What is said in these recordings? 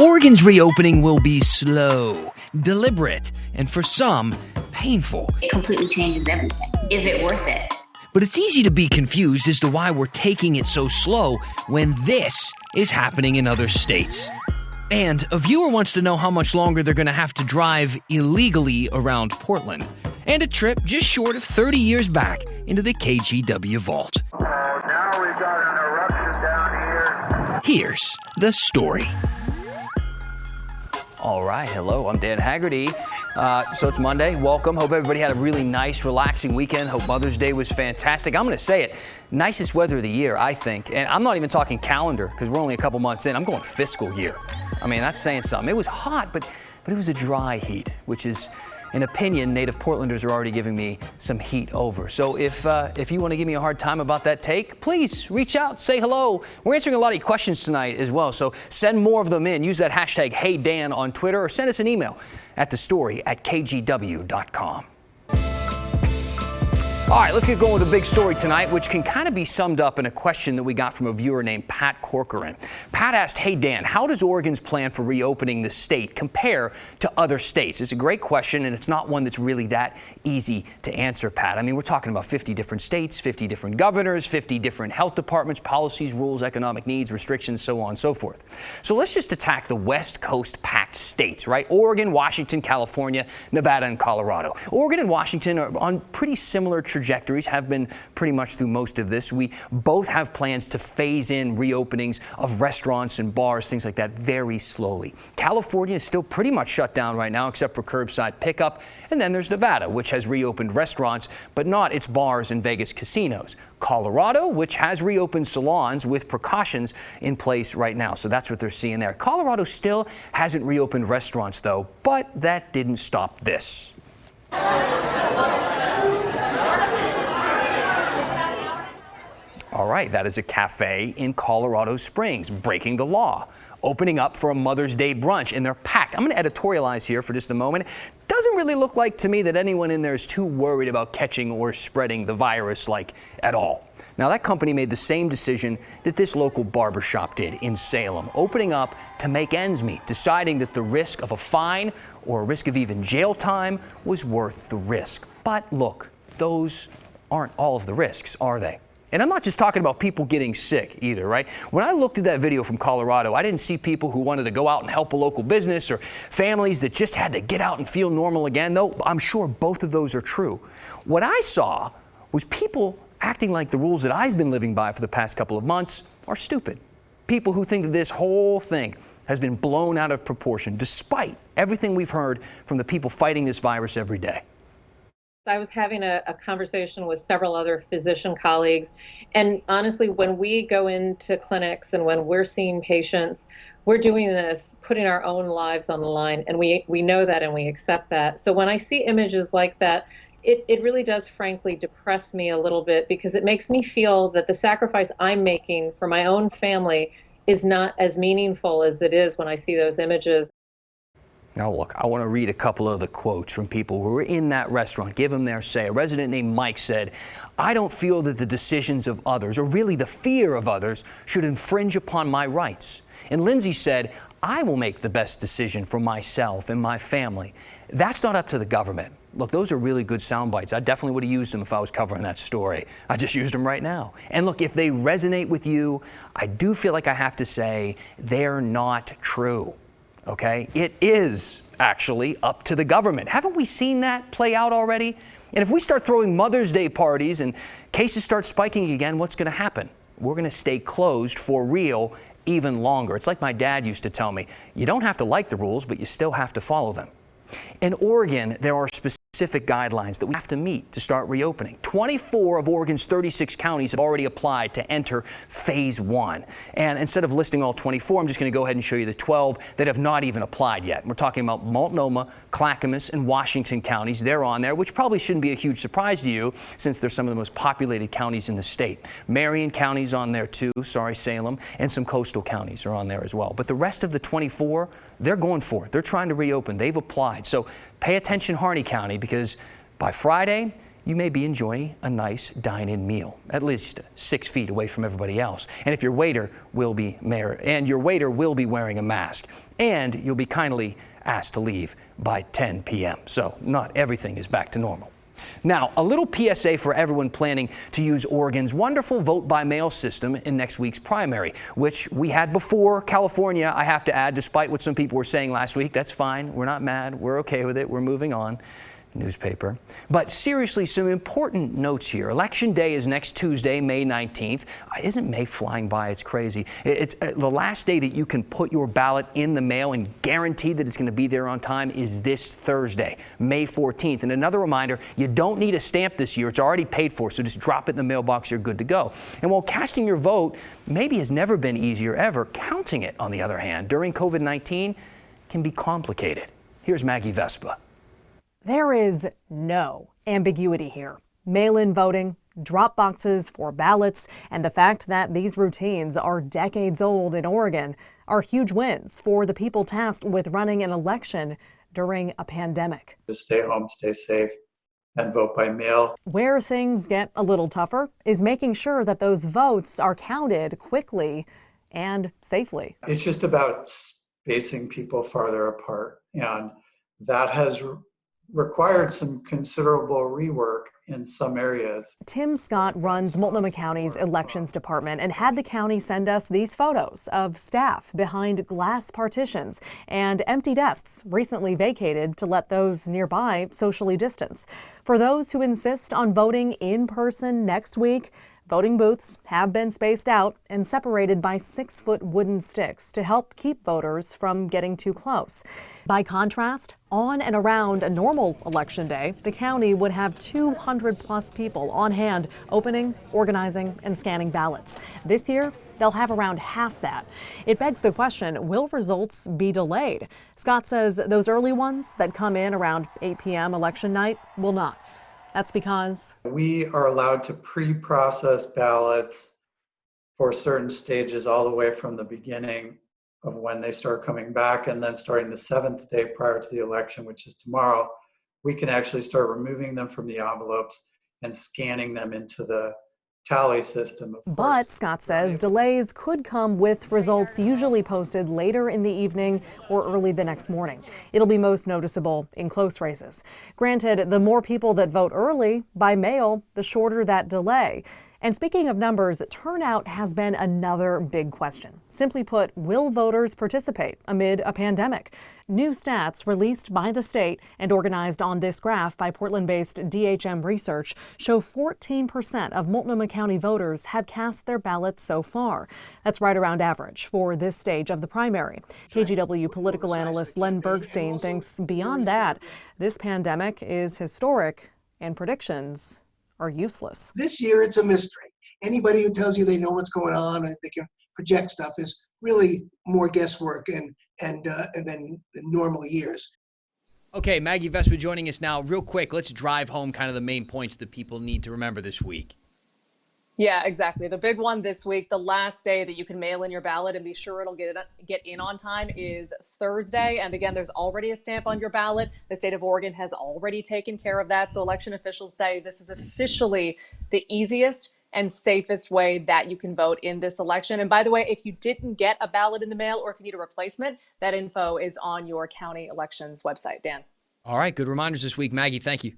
Oregon's reopening will be slow, deliberate, and for some, painful. It completely changes everything. Is it worth it? But it's easy to be confused as to why we're taking it so slow when this is happening in other states. And a viewer wants to know how much longer they're going to have to drive illegally around Portland. And a trip just short of 30 years back into the KGW vault. Now we've got an eruption down here. Here's the story. All right, hello, I'm Dan Haggerty. So it's Monday, welcome. Hope everybody had a really nice, relaxing weekend. Hope Mother's Day was fantastic. I'm gonna say it, nicest weather of the year, I think. And I'm not even talking calendar, because we're only a couple months in. I'm going fiscal year. I mean, that's saying something. It was hot, but it was a dry heat, which is an opinion native Portlanders are already giving me some heat over. So if you want to give me a hard time about that take, please reach out, say hello. We're answering a lot of your questions tonight as well, so send more of them in. Use that hashtag HeyDan on Twitter or send us an email at thestory@kgw.com. All right, let's get going with the big story tonight, which can kind of be summed up in a question that we got from a viewer named Pat Corcoran. Pat asked, hey, Dan, how does Oregon's plan for reopening the state compare to other states? It's a great question, and it's not one that's really that easy to answer, Pat. I mean, we're talking about 50 different states, 50 different governors, 50 different health departments, policies, rules, economic needs, restrictions, so on and so forth. So let's just attack the West Coast packed states, right? Oregon, Washington, California, Nevada, and Colorado. Oregon and Washington are on pretty similar trajectories, have been pretty much through most of this. We both have plans to phase in reopenings of restaurants and bars, things like that, very slowly. California is still pretty much shut down right now, except for curbside pickup. And then there's Nevada, which has reopened restaurants, but not its bars and Vegas casinos. Colorado, which has reopened salons with precautions in place right now. So that's what they're seeing there. Colorado still hasn't reopened restaurants, though, but that didn't stop this. All right, that is a cafe in Colorado Springs, breaking the law, opening up for a Mother's Day brunch, and they're packed. I'm going to editorialize here for just a moment. Doesn't really look like to me that anyone in there is too worried about catching or spreading the virus, like, at all. Now, that company made the same decision that this local barbershop did in Salem, opening up to make ends meet, deciding that the risk of a fine or a risk of even jail time was worth the risk. But look, those aren't all of the risks, are they? And I'm not just talking about people getting sick either, right? When I looked at that video from Colorado, I didn't see people who wanted to go out and help a local business or families that just had to get out and feel normal again, though I'm sure both of those are true. What I saw was people acting like the rules that I've been living by for the past couple of months are stupid. People who think that this whole thing has been blown out of proportion, despite everything we've heard from the people fighting this virus every day. I was having a conversation with several other physician colleagues, and honestly, when we go into clinics and when we're seeing patients, we're doing this, putting our own lives on the line, and we know that and we accept that. So when I see images like that, it really does frankly depress me a little bit, because it makes me feel that the sacrifice I'm making for my own family is not as meaningful as it is when I see those images. Now, look, I want to read a couple of the quotes from people who were in that restaurant. Give them their say. A resident named Mike said, I don't feel that the decisions of others, or really the fear of others, should infringe upon my rights. And Lindsay said, I will make the best decision for myself and my family. That's not up to the government. Look, those are really good sound bites. I definitely would have used them if I was covering that story. I just used them right now. And look, if they resonate with you, I do feel like I have to say they're not true. Okay, it is actually up to the government. Haven't we seen that play out already? And if we start throwing Mother's Day parties and cases start spiking again, what's going to happen? We're going to stay closed for real even longer. It's like my dad used to tell me, you don't have to like the rules, but you still have to follow them. In Oregon, there are specific guidelines that we have to meet to start reopening. 24 of Oregon's 36 counties have already applied to enter phase 1. And instead of listing all 24, I'm just going to go ahead and show you the 12 that have not even applied yet. We're talking about Multnomah, Clackamas, and Washington counties. They're on there, which probably shouldn't be a huge surprise to you since they're some of the most populated counties in the state. Marion County's on there too, Salem, and some coastal counties are on there as well. But the rest of the 24, they're going for it. They're trying to reopen. They've applied. So pay attention, Harney County, because by Friday, you may be enjoying a nice dine-in meal, at least 6 feet away from everybody else. And if your waiter will be wearing a mask, and you'll be kindly asked to leave by 10 p.m. So not everything is back to normal. Now, a little PSA for everyone planning to use Oregon's wonderful vote-by-mail system in next week's primary, which we had before California, I have to add, despite what some people were saying last week. That's fine. We're not mad. We're okay with it. We're moving on. Newspaper. But seriously, some important notes here. Election Day is next Tuesday, May 19th. Isn't May flying by? It's crazy. It's the last day that you can put your ballot in the mail and guarantee that it's going to be there on time is this Thursday, May 14th. And another reminder, you don't need a stamp this year. It's already paid for, so just drop it in the mailbox. You're good to go. And while casting your vote maybe has never been easier ever, counting it, on the other hand, during COVID-19 can be complicated. Here's Maggie Vespa. There is no ambiguity here. Mail-in voting, drop boxes for ballots, and the fact that these routines are decades old in Oregon are huge wins for the people tasked with running an election during a pandemic. Just stay home, stay safe, and vote by mail. Where things get a little tougher is making sure that those votes are counted quickly and safely. It's just about spacing people farther apart, and that has required some considerable rework in some areas. Tim Scott runs Multnomah County's elections department and had the county send us these photos of staff behind glass partitions and empty desks recently vacated to let those nearby socially distance. For those who insist on voting in person next week, voting booths have been spaced out and separated by 6-foot wooden sticks to help keep voters from getting too close. By contrast, on and around a normal election day, the county would have 200+ people on hand opening, organizing, and scanning ballots. This year, they'll have around half that. It begs the question, will results be delayed? Scott says those early ones that come in around 8 p.m. election night will not. That's because we are allowed to pre-process ballots for certain stages all the way from the beginning of when they start coming back, and then starting the 7th day prior to the election, which is tomorrow, we can actually start removing them from the envelopes and scanning them into the tally system. But Scott says delays could come with results usually posted later in the evening or early the next morning. It'll be most noticeable in close races. Granted, the more people that vote early by mail, the shorter that delay. And speaking of numbers, turnout has been another big question. Simply put, will voters participate amid a pandemic? New stats released by the state and organized on this graph by Portland-based DHM Research show 14% of Multnomah County voters have cast their ballots so far. That's right around average for this stage of the primary. KGW political analyst Len Bergstein thinks beyond that, this pandemic is historic and predictions are useless. This year, it's a mystery. Anybody who tells you they know what's going on and they can project stuff is really more guesswork and than normal years. Okay, Maggie Vespa joining us now. Real quick, let's drive home kind of the main points that people need to remember this week. Yeah, exactly. The big one this week, the last day that you can mail in your ballot and be sure it'll get in on time is Thursday. And again, there's already a stamp on your ballot. The state of Oregon has already taken care of that. So election officials say this is officially the easiest and safest way that you can vote in this election. And by the way, if you didn't get a ballot in the mail or if you need a replacement, that info is on your county elections website. Dan. All right, good reminders this week. Maggie, thank you.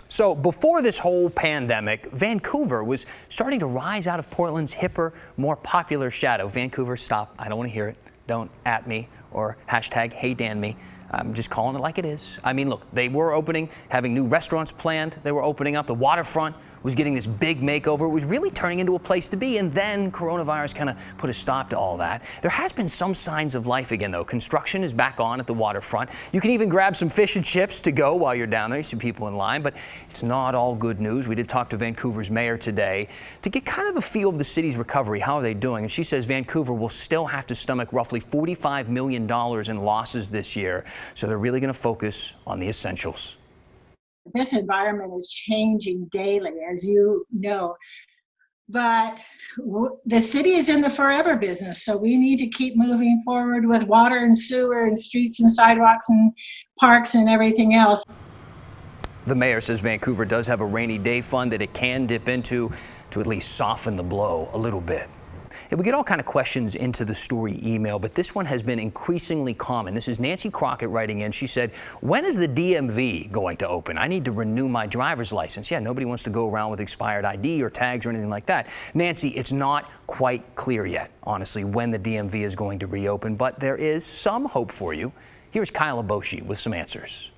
So before this whole pandemic, Vancouver was starting to rise out of Portland's hipper, more popular shadow. Vancouver, stop. I don't want to hear it. Don't at me or hashtag hey Dan me. I'm just calling it like it is. I mean, look, they were opening, having new restaurants planned. They were opening up. The waterfront was getting this big makeover. It was really turning into a place to be. And then coronavirus kind of put a stop to all that. There has been some signs of life again, though. Construction is back on at the waterfront. You can even grab some fish and chips to go while you're down there. You see people in line, but it's not all good news. We did talk to Vancouver's mayor today to get kind of a feel of the city's recovery. How are they doing? And she says Vancouver will still have to stomach roughly $45 million in losses this year. So they're really going to focus on the essentials. This environment is changing daily, as you know, but the city is in the forever business, so we need to keep moving forward with water and sewer and streets and sidewalks and parks and everything else. The mayor says Vancouver does have a rainy day fund that it can dip into to at least soften the blow a little bit. And we get all kind of questions into the story email, but this one has been increasingly common. This is Nancy Crockett writing in. She said, when is the DMV going to open? I need to renew my driver's license. Yeah, nobody wants to go around with expired ID or tags or anything like that. Nancy, it's not quite clear yet, honestly, when the DMV is going to reopen, but there is some hope for you. Here's Kyle Aboshi with some answers.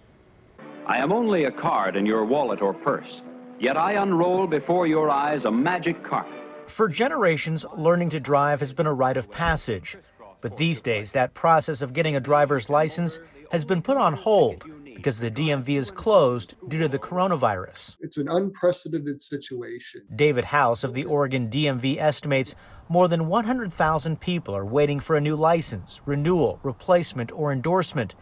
I am only a card in your wallet or purse, yet I unroll before your eyes a magic card. For generations, learning to drive has been a rite of passage. But these days, that process of getting a driver's license has been put on hold because the DMV is closed due to the coronavirus. It's an unprecedented situation. David House of the Oregon DMV estimates more than 100,000 people are waiting for a new license, renewal, replacement, or endorsement.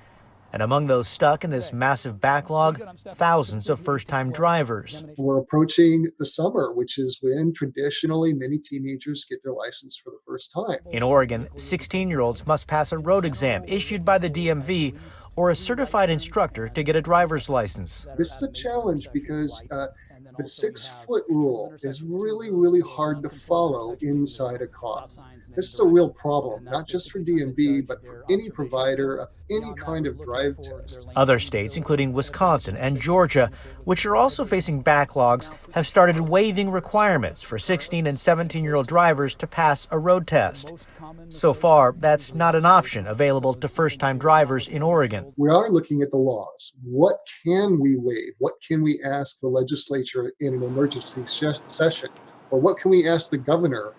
And among those stuck in this massive backlog, thousands of first-time drivers. We're approaching the summer, which is when traditionally many teenagers get their license for the first time. In Oregon, 16-year-olds must pass a road exam issued by the DMV or a certified instructor to get a driver's license. This is a challenge because the 6-foot rule is really, really hard to follow inside a car. This is a real problem, not just for DMV, but for any provider of any kind of drive test. Other states, including Wisconsin and Georgia, which are also facing backlogs, have started waiving requirements for 16 and 17-year-old drivers to pass a road test. So far, that's not an option available to first-time drivers in Oregon. We are looking at the laws. What can we waive? What can we ask the legislature in an emergency session? Or what can we ask the governor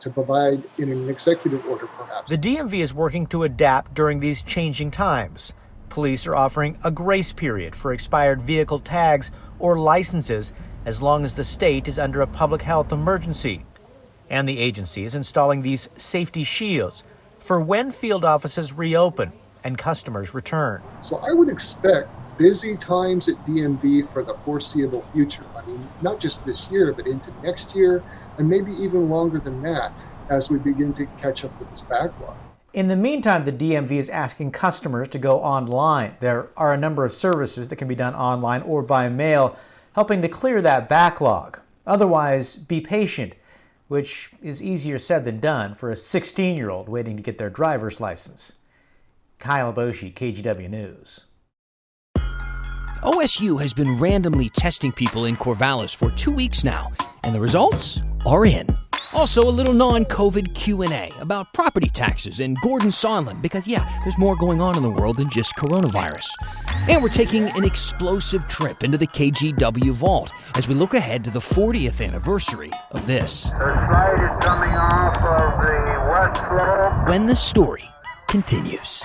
to provide in an executive order, perhaps? The DMV is working to adapt during these changing times. Police are offering a grace period for expired vehicle tags or licenses as long as the state is under a public health emergency. And the agency is installing these safety shields for when field offices reopen and customers return. So I would expect busy times at DMV for the foreseeable future. I mean, not just this year, but into next year, and maybe even longer than that as we begin to catch up with this backlog. In the meantime, the DMV is asking customers to go online. There are a number of services that can be done online or by mail, helping to clear that backlog. Otherwise, be patient, which is easier said than done for a 16-year-old waiting to get their driver's license. Kyle Aboshi, KGW News. OSU has been randomly testing people in Corvallis for 2 weeks now, and the results are in. Also, a little non-COVID Q&A about property taxes and Gordon Sondland, because there's more going on in the world than just coronavirus. And we're taking an explosive trip into the KGW vault as we look ahead to the 40th anniversary of this. The slide is coming off of the west slope. When the story continues.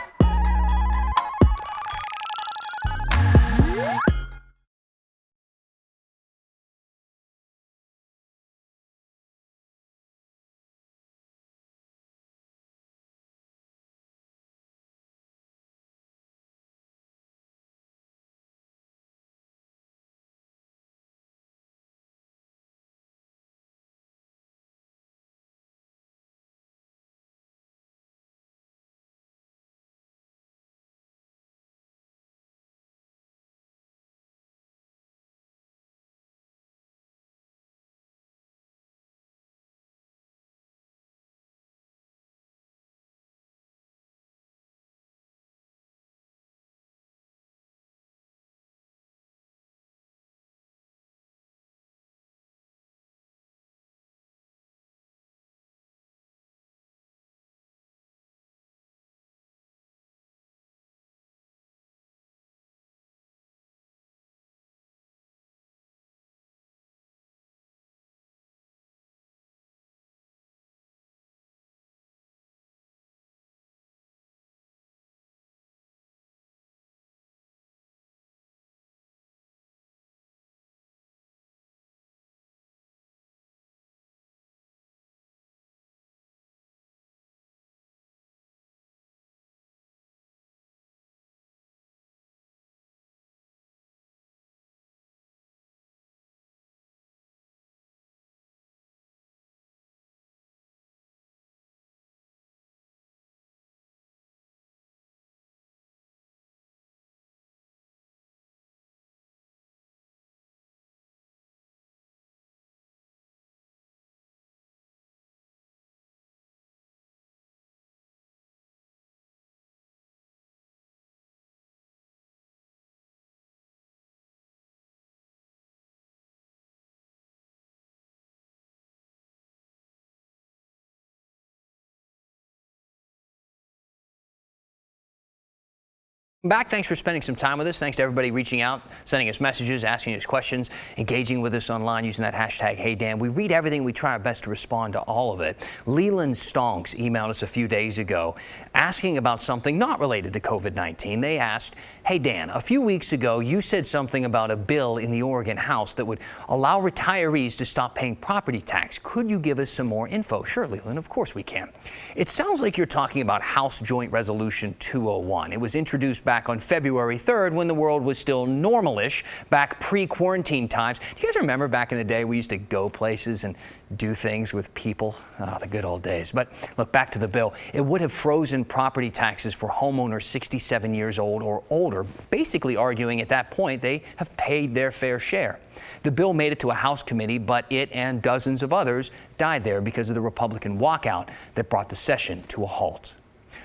Back. Thanks for spending some time with us. Thanks to everybody reaching out, sending us messages, asking us questions, engaging with us online using that hashtag #HeyDan. We read everything. We try our best to respond to all of it. Leland Stonks emailed us a few days ago asking about something not related to COVID-19. They asked, "Hey Dan, a few weeks ago you said something about a bill in the Oregon House that would allow retirees to stop paying property tax. Could you give us some more info?" Sure, Leland, of course we can. It sounds like you're talking about House Joint Resolution 201. It was introduced back on February 3rd when the world was still normal-ish, back pre-quarantine times. Do you guys remember back in the day we used to go places and do things with people? Oh, the good old days. But look, back to the bill. It would have frozen property taxes for homeowners 67 years old or older, basically arguing at that point they have paid their fair share. The bill made it to a House committee, but it and dozens of others died there because of the Republican walkout that brought the session to a halt.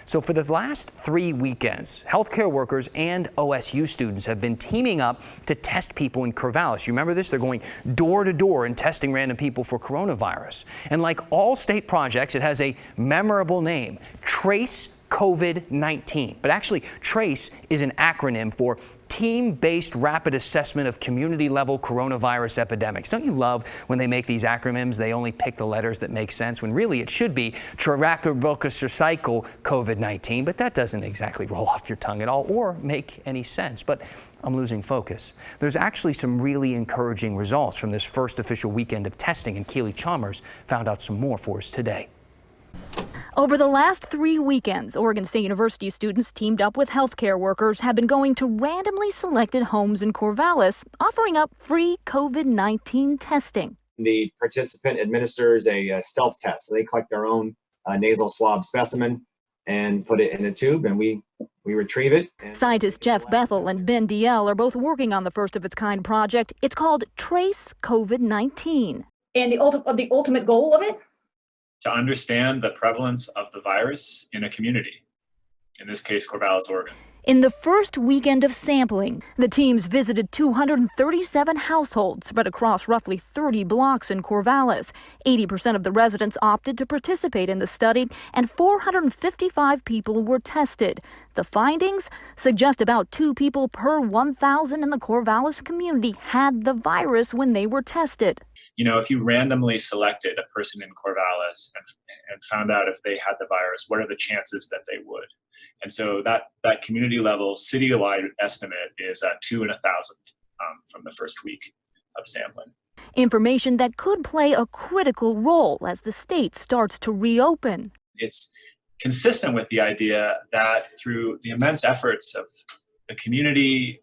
So for the last 3 weekends, healthcare workers and OSU students have been teaming up to test people in Corvallis. You remember this? They're going door to door and testing random people for coronavirus. And like all state projects, it has a memorable name, Trace COVID-19. But actually, TRACE is an acronym for Team-Based Rapid Assessment of Community-Level Coronavirus Epidemics. Don't you love when they make these acronyms? They only pick the letters that make sense, when really it should be Cycle COVID-19, but that doesn't exactly roll off your tongue at all or make any sense. But I'm losing focus. There's actually some really encouraging results from this first official weekend of testing, and Keely Chalmers found out some more for us today. Over the last 3 weekends, Oregon State University students teamed up with healthcare workers have been going to randomly selected homes in Corvallis, offering up free COVID-19 testing. The participant administers a self-test. So they collect their own nasal swab specimen and put it in a tube, and we retrieve it. Scientists Jeff Bethel and Ben Diel are both working on the first of its kind project. It's called Trace COVID-19. And the ultimate goal of it? To understand the prevalence of the virus in a community, in this case, Corvallis, Oregon. In the first weekend of sampling, the teams visited 237 households spread across roughly 30 blocks in Corvallis. 80% of the residents opted to participate in the study, and 455 people were tested. The findings suggest about 2 people per 1,000 in the Corvallis community had the virus when they were tested. You know, if you randomly selected a person in Corvallis and found out if they had the virus, what are the chances that they would? And so that community level citywide estimate is at 2 in 1,000 from the first week of sampling. Information that could play a critical role as the state starts to reopen. It's consistent with the idea that through the immense efforts of the community,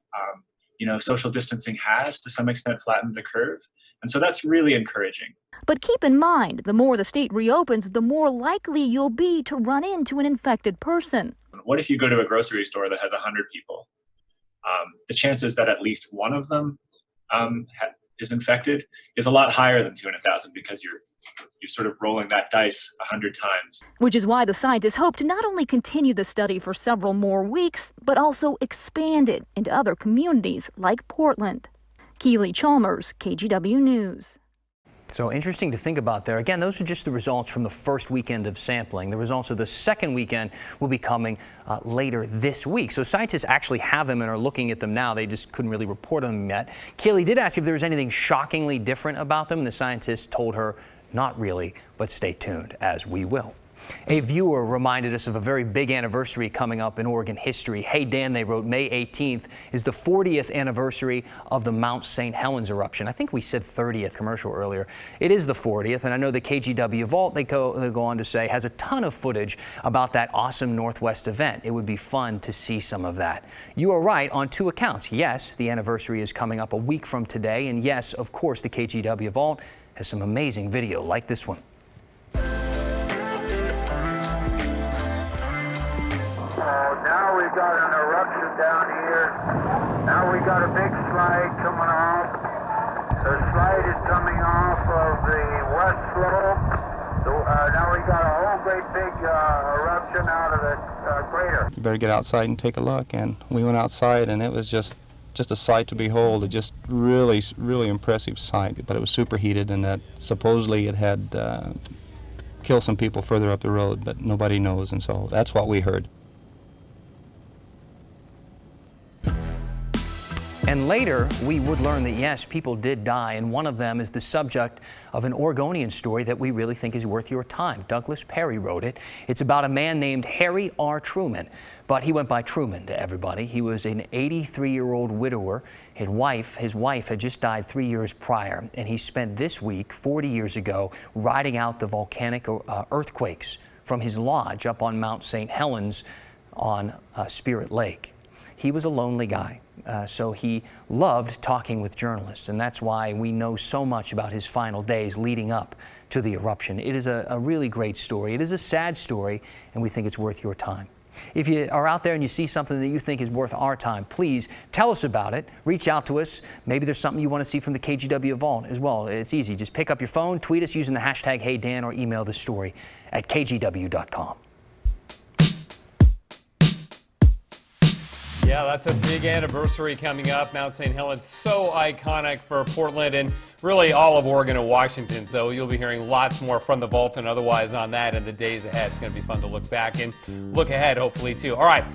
social distancing has to some extent flattened the curve. And so that's really encouraging. But keep in mind, the more the state reopens, the more likely you'll be to run into an infected person. What if you go to a grocery store that has 100 people? The chances that at least one of them is infected is a lot higher than 2 in 1,000 because you're sort of rolling that dice 100 times. Which is why the scientists hope to not only continue the study for several more weeks, but also expand it into other communities like Portland. Keely Chalmers, KGW News. So interesting to think about there. Again, those are just the results from the first weekend of sampling. The results of the second weekend will be coming later this week. So scientists actually have them and are looking at them now. They just couldn't really report on them yet. Keely did ask if there was anything shockingly different about them. The scientists told her not really, but stay tuned as we will. A viewer reminded us of a very big anniversary coming up in Oregon history. Hey Dan, they wrote, May 18th is the 40th anniversary of the Mount St. Helens eruption. I think we said 30th commercial earlier. It is the 40th, and I know the KGW Vault, they go on to say, has a ton of footage about that awesome Northwest event. It would be fun to see some of that. You are right on 2 accounts. Yes, the anniversary is coming up a week from today, and yes, of course, the KGW Vault has some amazing video like this one. Now we've got an eruption down here. Now we got a big slide coming off. The slide is coming off of the west slope. Now we got a whole great big eruption out of the crater. You better get outside and take a look. And we went outside, and it was just a sight to behold. It just really, really impressive sight. But it was superheated, and that supposedly it had killed some people further up the road, but nobody knows. And so that's what we heard. And later, we would learn that, yes, people did die, and one of them is the subject of an Oregonian story that we really think is worth your time. Douglas Perry wrote it. It's about a man named Harry R. Truman, but he went by Truman to everybody. He was an 83-year-old widower. His wife had just died 3 years prior, and he spent this week, 40 years ago, riding out the volcanic earthquakes from his lodge up on Mount St. Helens on Spirit Lake. He was a lonely guy. So he loved talking with journalists, and that's why we know so much about his final days leading up to the eruption. It is a really great story. It is a sad story, and we think it's worth your time. If you are out there and you see something that you think is worth our time, please tell us about it. Reach out to us. Maybe there's something you want to see from the KGW Vault as well. It's easy. Just pick up your phone, tweet us using the hashtag HeyDan, or email the story at kgw.com. Yeah, that's a big anniversary coming up. Mount St. Helens, so iconic for Portland and really all of Oregon and Washington. So you'll be hearing lots more from the Vault and otherwise on that in the days ahead. It's going to be fun to look back and look ahead, hopefully, too. All right,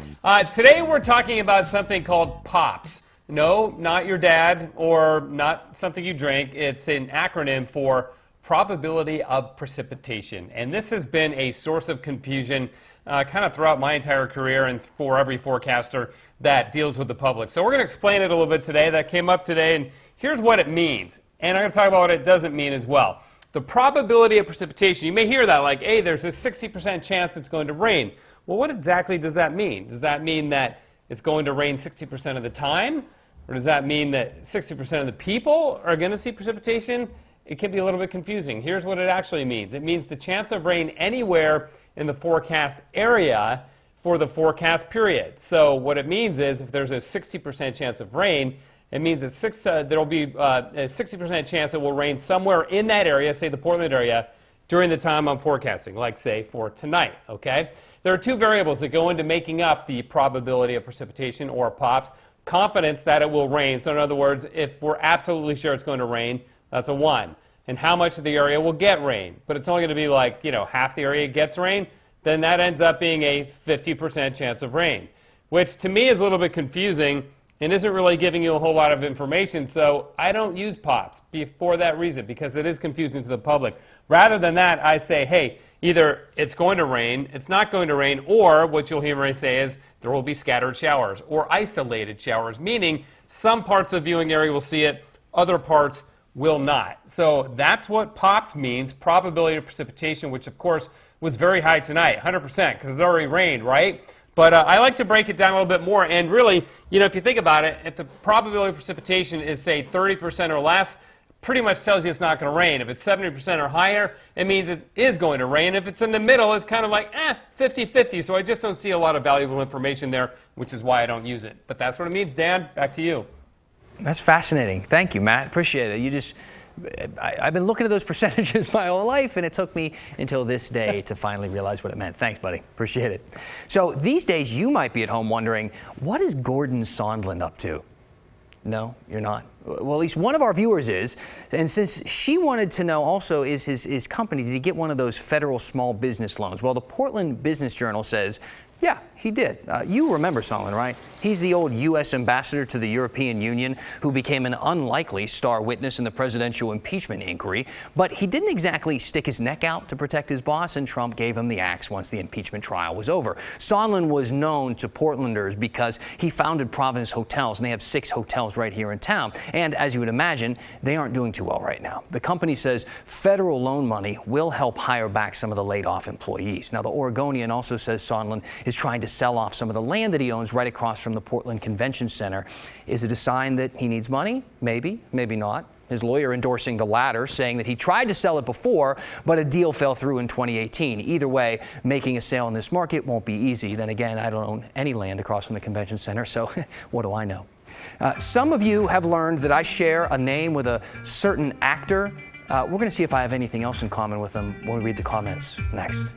today we're talking about something called POPs. No, not your dad or not something you drink. It's an acronym for probability of precipitation. And this has been a source of confusion kind of throughout my entire career and for every forecaster that deals with the public. So we're going to explain it a little bit today. That came up today, and here's what it means. And I'm going to talk about what it doesn't mean as well. The probability of precipitation, you may hear that like, hey, there's a 60% chance it's going to rain. Well, what exactly does that mean? Does that mean that it's going to rain 60% of the time? Or does that mean that 60% of the people are going to see precipitation? It can be a little bit confusing. Here's what it actually means. It means the chance of rain anywhere in the forecast area for the forecast period. So what it means is if there's a 60% chance of rain, it means that there will be a 60% chance it will rain somewhere in that area, say the Portland area, during the time I'm forecasting, like say for tonight, okay? There are two variables that go into making up the probability of precipitation, or POPs. Confidence that it will rain. So in other words, if we're absolutely sure it's going to rain, that's a 1. And how much of the area will get rain. But it's only going to be like, half the area gets rain. Then that ends up being a 50% chance of rain, which to me is a little bit confusing and isn't really giving you a whole lot of information. So I don't use POPs for that reason, because it is confusing to the public. Rather than that, I say, hey, either it's going to rain, it's not going to rain, or what you'll hear me say is there will be scattered showers or isolated showers, meaning some parts of the viewing area will see it, other parts will not. So that's what POPs means, probability of precipitation, which of course was very high tonight, 100%, because it already rained, right? But I like to break it down a little bit more. And really, if you think about it, if the probability of precipitation is, say, 30% or less, pretty much tells you it's not going to rain. If it's 70% or higher, it means it is going to rain. If it's in the middle, it's kind of like, 50-50. So I just don't see a lot of valuable information there, which is why I don't use it. But that's what it means. Dan, back to you. That's fascinating. Thank you, Matt. Appreciate it. I've been looking at those percentages my whole life, and it took me until this day to finally realize what it meant. Thanks, buddy. Appreciate it. So these days, you might be at home wondering, what is Gordon Sondland up to? No, you're not. Well, at least one of our viewers is. And since she wanted to know also, is his company, did he get one of those federal small business loans? Well, the Portland Business Journal says, yeah, he did. You remember Sondland, right? He's the old U.S. ambassador to the European Union who became an unlikely star witness in the presidential impeachment inquiry. But he didn't exactly stick his neck out to protect his boss, and Trump gave him the axe once the impeachment trial was over. Sondland was known to Portlanders because he founded Providence Hotels, and they have 6 hotels right here in town. And as you would imagine, they aren't doing too well right now. The company says federal loan money will help hire back some of the laid-off employees. Now, the Oregonian also says Sondland is trying to sell off some of the land that he owns right across from the Portland Convention Center. Is it a sign that he needs money? Maybe, maybe not. His lawyer endorsing the latter, saying that he tried to sell it before, but a deal fell through in 2018. Either way, making a sale in this market won't be easy. Then again, I don't own any land across from the convention center, so what do I know? Some of you have learned that I share a name with a certain actor. We're going to see if I have anything else in common with them when we read the comments next.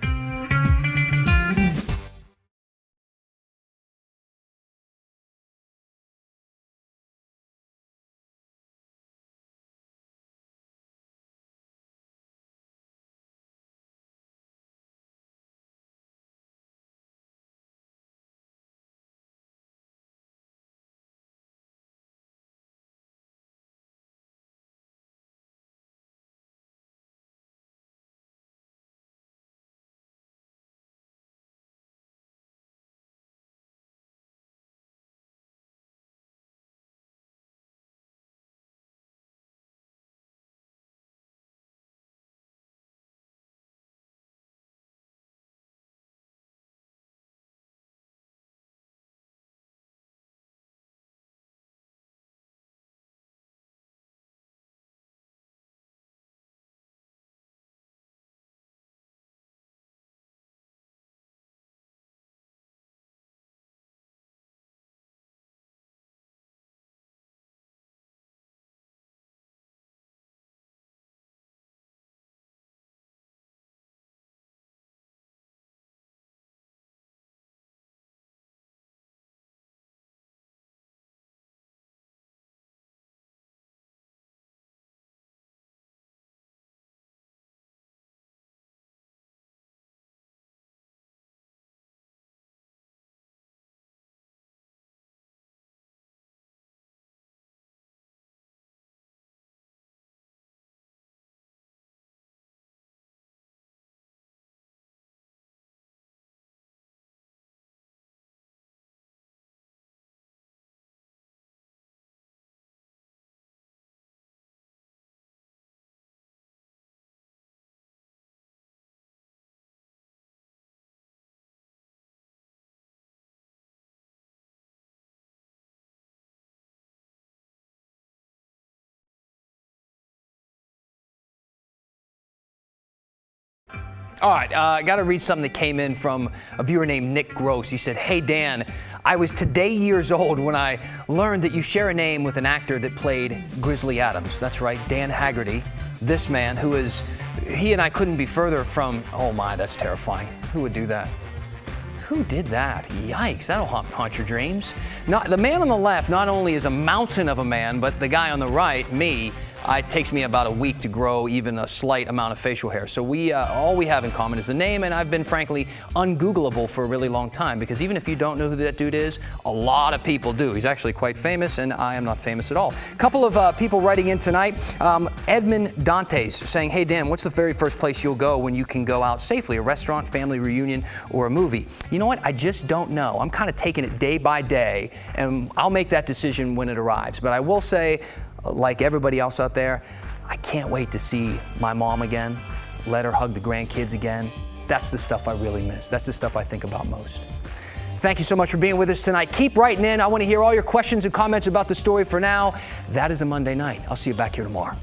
All right, I got to read something that came in from a viewer named Nick Gross. He said, "Hey, Dan, I was today years old when I learned that you share a name with an actor that played Grizzly Adams." That's right, Dan Haggerty. This man he and I couldn't be further from, oh my, that's terrifying. Who would do that? Who did that? Yikes, that'll haunt your dreams. The man on the left not only is a mountain of a man, but the guy on the right, me, it takes me about a week to grow even a slight amount of facial hair. So all we have in common is the name, and I've been frankly ungoogleable for a really long time, because even if you don't know who that dude is, a lot of people do. He's actually quite famous, and I am not famous at all. A couple of people writing in tonight. Edmund Dantes saying, "Hey Dan, what's the very first place you'll go when you can go out safely? A restaurant, family reunion, or a movie?" You know what? I just don't know. I'm kind of taking it day by day, and I'll make that decision when it arrives. But I will say, like everybody else out there, I can't wait to see my mom again, let her hug the grandkids again. That's the stuff I really miss. That's the stuff I think about most. Thank you so much for being with us tonight. Keep writing in. I want to hear all your questions and comments about the story. For now, that is a Monday night. I'll see you back here tomorrow.